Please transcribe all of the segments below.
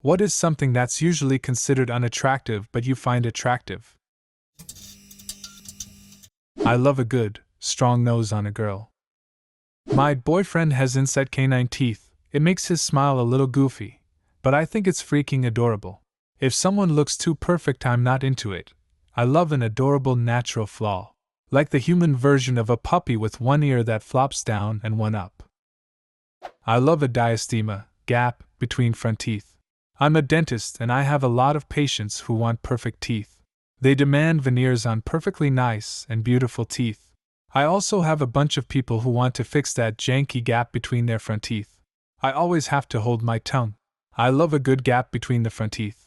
What is something that's usually considered unattractive but you find attractive? I love a good, strong nose on a girl. My boyfriend has insect canine teeth. It makes his smile a little goofy, but I think it's freaking adorable. If someone looks too perfect, I'm not into it. I love an adorable natural flaw, like the human version of a puppy with one ear that flops down and one up. I love a diastema, gap, between front teeth. I'm a dentist and I have a lot of patients who want perfect teeth. They demand veneers on perfectly nice and beautiful teeth. I also have a bunch of people who want to fix that janky gap between their front teeth. I always have to hold my tongue. I love a good gap between the front teeth.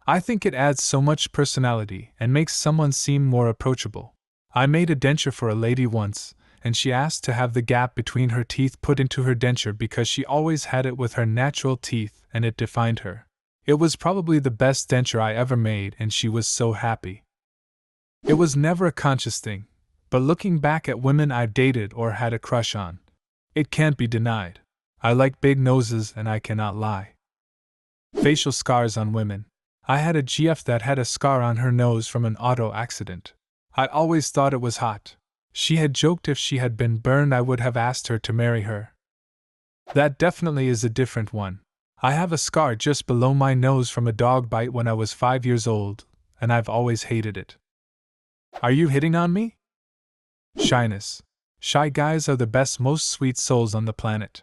I think it adds so much personality and makes someone seem more approachable. I made a denture for a lady once, and she asked to have the gap between her teeth put into her denture because she always had it with her natural teeth and it defined her. It was probably the best denture I ever made and she was so happy. It was never a conscious thing, but looking back at women I've dated or had a crush on, it can't be denied. I like big noses and I cannot lie. Facial scars on women. I had a GF that had a scar on her nose from an auto accident. I always thought it was hot. She had joked if she had been burned I would have asked her to marry her. That definitely is a different one. I have a scar just below my nose from a dog bite when I was 5 years old, and I've always hated it. Are you hitting on me? Shyness. Shy guys are the best, most sweet souls on the planet.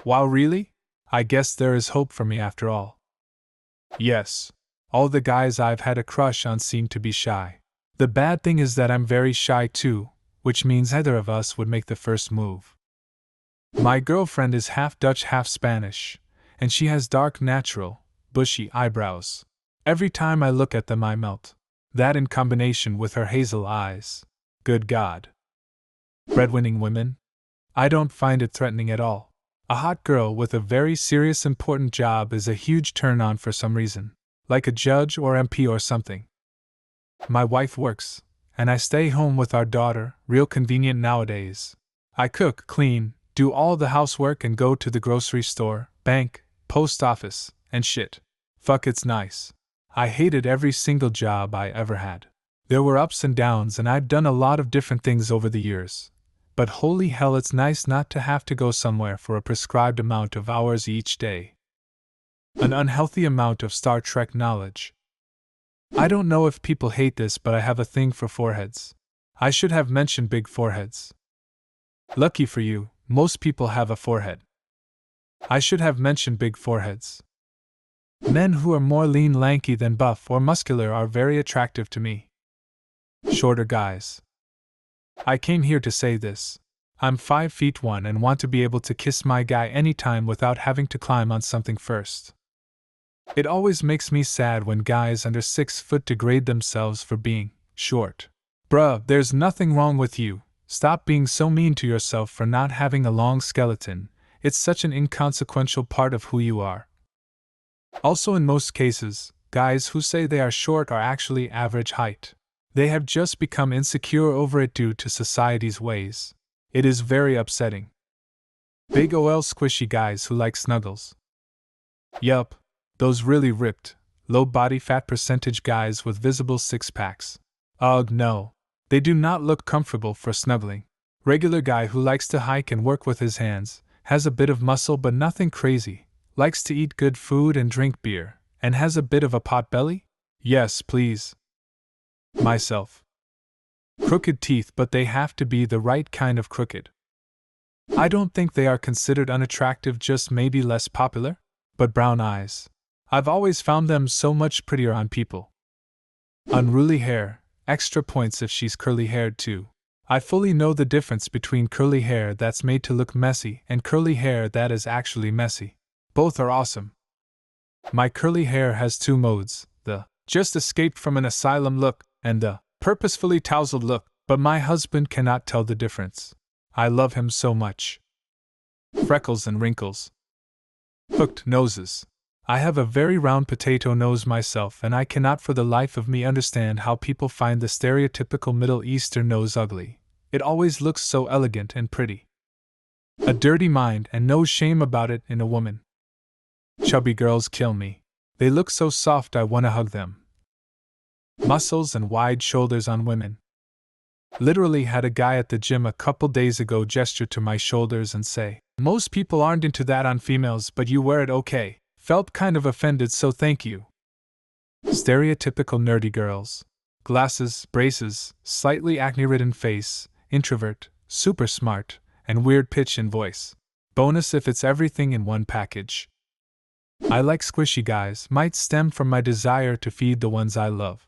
Wow, really? I guess there is hope for me after all. Yes. All the guys I've had a crush on seem to be shy. The bad thing is that I'm very shy too, which means either of us would make the first move. My girlfriend is half Dutch, half Spanish, and she has dark, natural, bushy eyebrows. Every time I look at them, I melt. That in combination with her hazel eyes. Good God. Breadwinning women? I don't find it threatening at all. A hot girl with a very serious, important job is a huge turn-on for some reason, like a judge or MP or something. My wife works, and I stay home with our daughter, real convenient nowadays. I cook, clean, do all the housework and go to the grocery store, bank, post office, and shit. Fuck, it's nice. I hated every single job I ever had. There were ups and downs and I've done a lot of different things over the years. But holy hell, it's nice not to have to go somewhere for a prescribed amount of hours each day. An unhealthy amount of Star Trek knowledge. I don't know if people hate this, but I have a thing for foreheads. I should have mentioned big foreheads. Lucky for you, most people have a forehead. I should have mentioned big foreheads. Men who are more lean, lanky than buff or muscular are very attractive to me. Shorter guys. I came here to say this. I'm 5'1" and want to be able to kiss my guy anytime without having to climb on something first. It always makes me sad when guys under 6 foot degrade themselves for being short. Bruh, there's nothing wrong with you. Stop being so mean to yourself for not having a long skeleton. It's such an inconsequential part of who you are. Also, in most cases, guys who say they are short are actually average height. They have just become insecure over it due to society's ways. It is very upsetting. Big ol' squishy guys who like snuggles. Yup, those really ripped, low body fat percentage guys with visible six-packs. Ugh, no. They do not look comfortable for snuggling. Regular guy who likes to hike and work with his hands, has a bit of muscle but nothing crazy, likes to eat good food and drink beer, and has a bit of a pot belly? Yes, please. Myself. Crooked teeth, but they have to be the right kind of crooked. I don't think they are considered unattractive, just maybe less popular. But brown eyes. I've always found them so much prettier on people. Unruly hair, extra points if she's curly-haired too. I fully know the difference between curly hair that's made to look messy and curly hair that is actually messy. Both are awesome. My curly hair has two modes, the just escaped from an asylum look and the purposefully tousled look, but my husband cannot tell the difference. I love him so much. Freckles and wrinkles. Hooked noses. I have a very round potato nose myself, and I cannot for the life of me understand how people find the stereotypical Middle Eastern nose ugly. It always looks so elegant and pretty. A dirty mind and no shame about it in a woman. Chubby girls kill me. They look so soft I wanna hug them. Muscles and wide shoulders on women. Literally had a guy at the gym a couple days ago gesture to my shoulders and say, "Most people aren't into that on females, but you wear it okay." Felt kind of offended, so thank you. Stereotypical nerdy girls. Glasses, braces, slightly acne-ridden face, introvert, super smart, and weird pitch in voice. Bonus if it's everything in one package. I like squishy guys, might stem from my desire to feed the ones I love.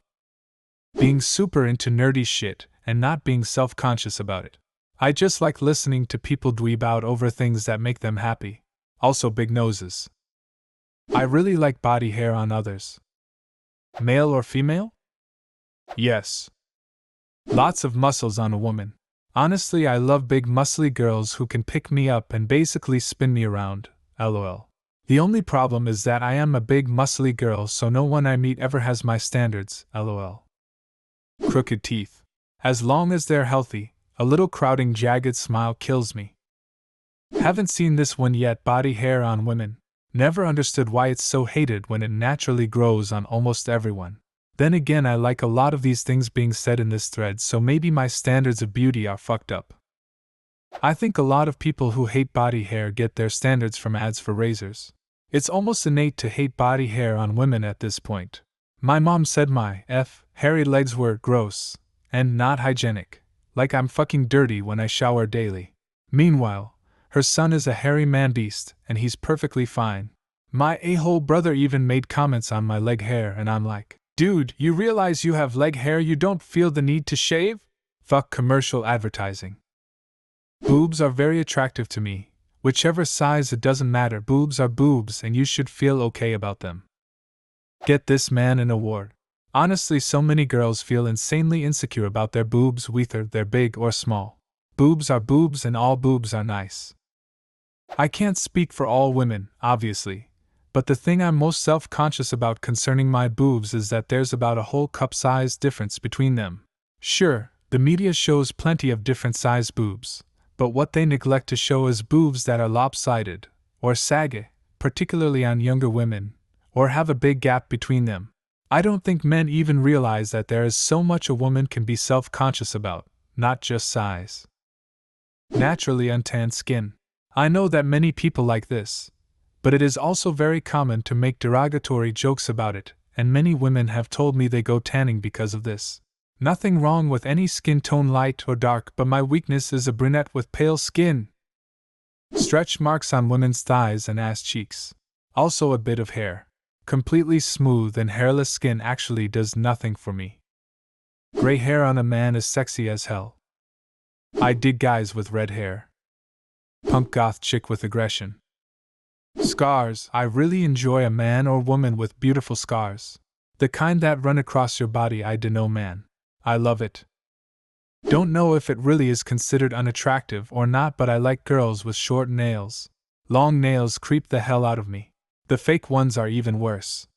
Being super into nerdy shit and not being self-conscious about it. I just like listening to people dweeb out over things that make them happy. Also big noses. I really like body hair on others. Male or female? Yes. Lots of muscles on a woman. Honestly, I love big muscly girls who can pick me up and basically spin me around, lol. The only problem is that I am a big muscly girl, so no one I meet ever has my standards, lol. Crooked teeth. As long as they're healthy, a little crowding jagged smile kills me. Haven't seen this one yet. Body hair on women. Never understood why it's so hated when it naturally grows on almost everyone. Then again, I like a lot of these things being said in this thread, so maybe my standards of beauty are fucked up. I think a lot of people who hate body hair get their standards from ads for razors. It's almost innate to hate body hair on women at this point. My mom said my hairy legs were gross and not hygienic, like I'm fucking dirty when I shower daily. Meanwhile, her son is a hairy man beast, and he's perfectly fine. My a-hole brother even made comments on my leg hair, and I'm like, dude, you realize you have leg hair you don't feel the need to shave? Fuck commercial advertising. Boobs are very attractive to me. Whichever size, it doesn't matter. Boobs are boobs, and you should feel okay about them. Get this man an award. Honestly, so many girls feel insanely insecure about their boobs, whether they're big or small. Boobs are boobs, and all boobs are nice. I can't speak for all women, obviously, but the thing I'm most self-conscious about concerning my boobs is that there's about a whole cup-size difference between them. Sure, the media shows plenty of different size boobs, but what they neglect to show is boobs that are lopsided, or saggy, particularly on younger women, or have a big gap between them. I don't think men even realize that there is so much a woman can be self-conscious about, not just size. Naturally untanned skin. I know that many people like this, but it is also very common to make derogatory jokes about it, and many women have told me they go tanning because of this. Nothing wrong with any skin tone, light or dark, but my weakness is a brunette with pale skin. Stretch marks on women's thighs and ass cheeks. Also a bit of hair. Completely smooth and hairless skin actually does nothing for me. Gray hair on a man is sexy as hell. I dig guys with red hair. Punk goth chick with aggression. Scars. I really enjoy a man or woman with beautiful scars. The kind that run across your body. I dunno, man. I love it. Don't know if it really is considered unattractive or not, but I like girls with short nails. Long nails creep the hell out of me. The fake ones are even worse.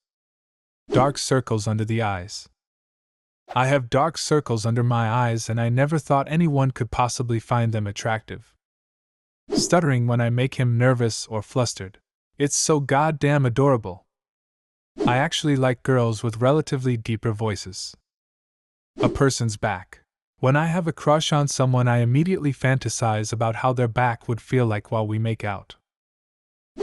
Dark circles under the eyes. I have dark circles under my eyes, and I never thought anyone could possibly find them attractive. Stuttering when I make him nervous or flustered. It's so goddamn adorable. I actually like girls with relatively deeper voices. A person's back. When I have a crush on someone, I immediately fantasize about how their back would feel like while we make out.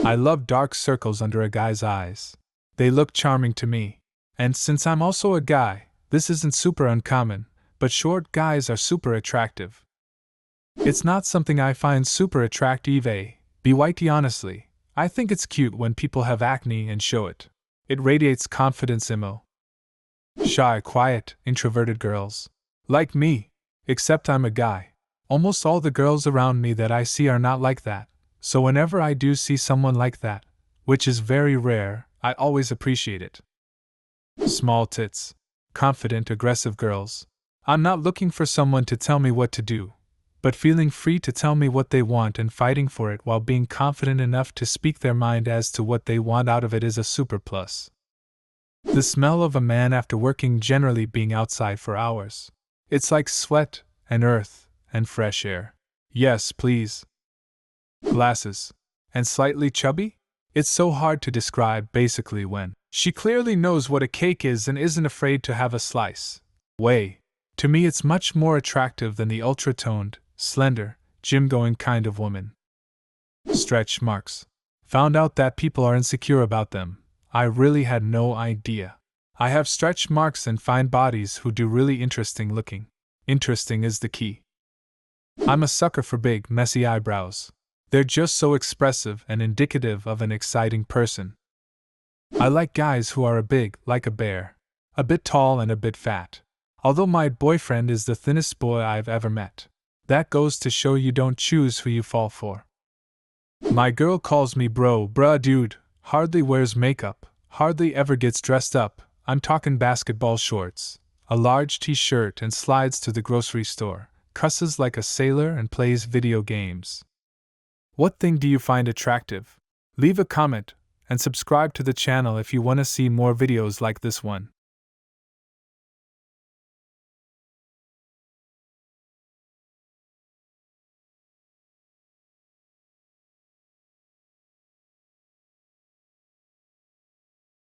I love dark circles under a guy's eyes. They look charming to me. And since I'm also a guy, this isn't super uncommon, but short guys are super attractive. It's not something I find super attractive, honestly. I think it's cute when people have acne and show it. It radiates confidence, Shy, quiet, introverted girls. Like me. Except I'm a guy. Almost all the girls around me that I see are not like that, so whenever I do see someone like that, which is very rare, I always appreciate it. Small tits. Confident, aggressive girls. I'm not looking for someone to tell me what to do, but feeling free to tell me what they want and fighting for it while being confident enough to speak their mind as to what they want out of it is a super plus. The smell of a man after working, generally being outside for hours. It's like sweat, and earth, and fresh air. Yes, please. Glasses. And slightly chubby? It's so hard to describe basically when she clearly knows what a cake is and isn't afraid to have a slice. To me, it's much more attractive than the ultra toned, slender, gym going kind of woman. Stretch marks. Found out that people are insecure about them. I really had no idea. I have stretch marks and find bodies who do really interesting looking. Interesting is the key. I'm a sucker for big, messy eyebrows. They're just so expressive and indicative of an exciting person. I like guys who are like a bear. A bit tall and a bit fat. Although my boyfriend is the thinnest boy I've ever met. That goes to show you don't choose who you fall for. My girl calls me bruh dude, hardly wears makeup, hardly ever gets dressed up. I'm talking basketball shorts, a large t-shirt, and slides to the grocery store, cusses like a sailor, and plays video games. What thing do you find attractive? Leave a comment and subscribe to the channel if you want to see more videos like this one.